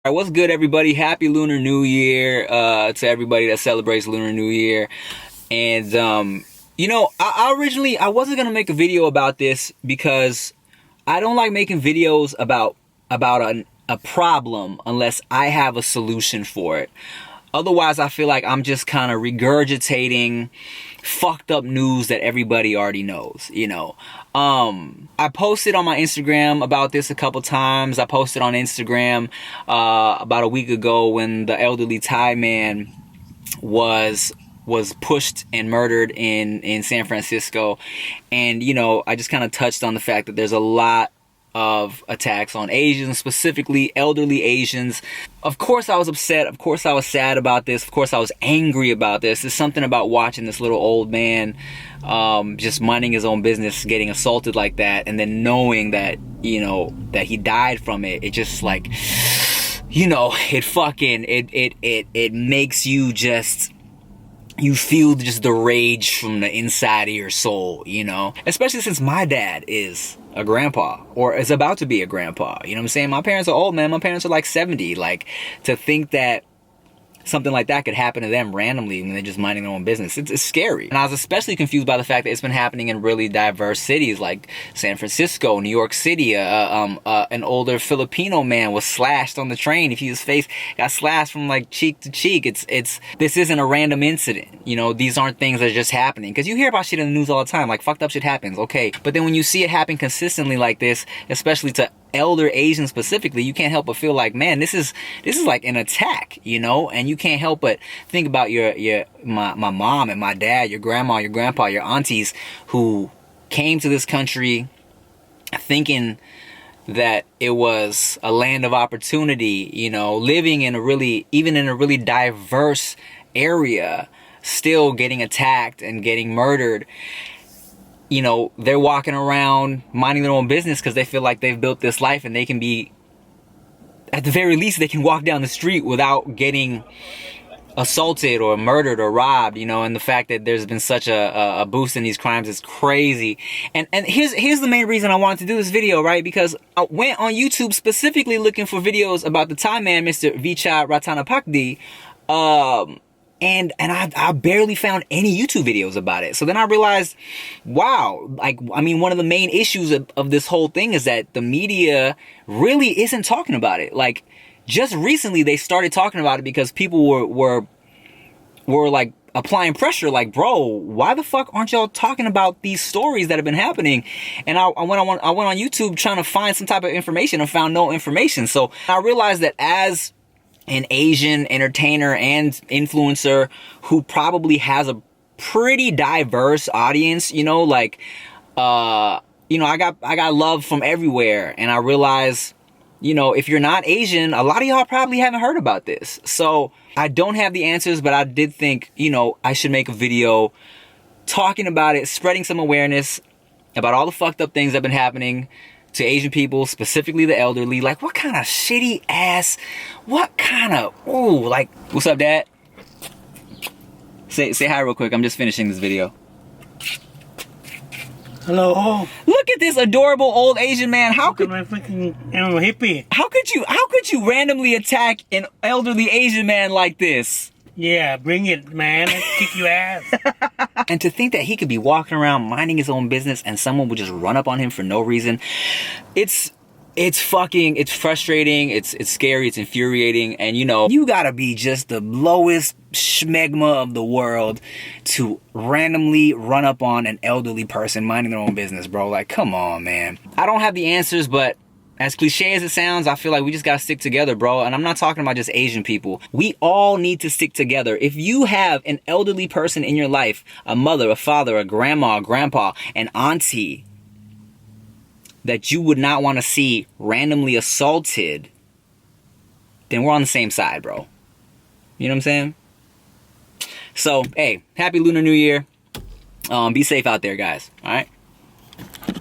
All right, what's good, everybody? Happy Lunar New Year to everybody that celebrates Lunar New Year. And I originally I wasn't gonna make a video about this because I don't like making videos about a problem unless I have a solution for it. Otherwise, I feel like I'm just kind of regurgitating fucked up news that everybody already knows, I posted on my Instagram about this a couple times. I posted on Instagram about a week ago when the elderly Thai man was pushed and murdered in San Francisco. And, I just kind of touched on the fact that there's a lot of attacks on Asians, specifically elderly Asians. Of course I was upset. Of course I was sad about this. Of course I was angry about this. There's something about watching this little old man just minding his own business getting assaulted like that, and then knowing that, that he died from it. It just like, it makes you just, you feel just the rage from the inside of your soul, especially since my dad is a grandpa, or is about to be a grandpa. You know what I'm saying? My parents are old, man. My parents are like 70. Like, to think that something like that could happen to them randomly when they're just minding their own business, it's scary. And I was especially confused by the fact that it's been happening in really diverse cities like San Francisco, New York City. An older Filipino man was slashed on the train. His face got slashed from like cheek to cheek. This isn't a random incident. These aren't things that are just happening, because you hear about shit in the news all the time, like fucked up shit happens, okay, but then when you see it happen consistently like this, especially to elder Asians specifically, you can't help but feel like, man, this is like an attack, and you can't help but think about my mom and my dad, your grandma, your grandpa, your aunties, who came to this country thinking that it was a land of opportunity, living in a really diverse area, still getting attacked and getting murdered. They're walking around minding their own business because they feel like they've built this life, and they can be, at the very least, they can walk down the street without getting assaulted or murdered or robbed, and the fact that there's been such a boost in these crimes is crazy. And here's the main reason I wanted to do this video, right? Because I went on YouTube specifically looking for videos about the Thai man, Mr. Vichai Ratanapakdi, and I barely found any YouTube videos about it. So then I realized, wow, one of the main issues of this whole thing is that the media really isn't talking about it. Like, just recently they started talking about it because people were like applying pressure, like, bro, why the fuck aren't y'all talking about these stories that have been happening? And I went on YouTube trying to find some type of information and found no information. So I realized that as an Asian entertainer and influencer who probably has a pretty diverse audience, I got love from everywhere. And I realized, if you're not Asian, a lot of y'all probably haven't heard about this. So I don't have the answers, but I did think, I should make a video talking about it, spreading some awareness about all the fucked up things that have been happening to Asian people, specifically the elderly. Like, what kind of shitty ass, what's up, Dad? Say hi real quick. I'm just finishing this video. Hello. Look at this adorable old Asian man. How could my freaking hippie? How could you randomly attack an elderly Asian man like this? Yeah, bring it, man. I'll kick your ass. And to think that he could be walking around minding his own business and someone would just run up on him for no reason. It's frustrating, it's scary, it's infuriating, and you gotta be just the lowest schmegma of the world to randomly run up on an elderly person minding their own business, bro. Like, come on, man. I don't have the answers, but as cliche as it sounds, I feel like we just gotta stick together, bro. And I'm not talking about just Asian people. We all need to stick together. If you have an elderly person in your life, a mother, a father, a grandma, a grandpa, an auntie, that you would not want to see randomly assaulted, then we're on the same side, bro. You know what I'm saying? So, hey, happy Lunar New Year. Be safe out there, guys. All right?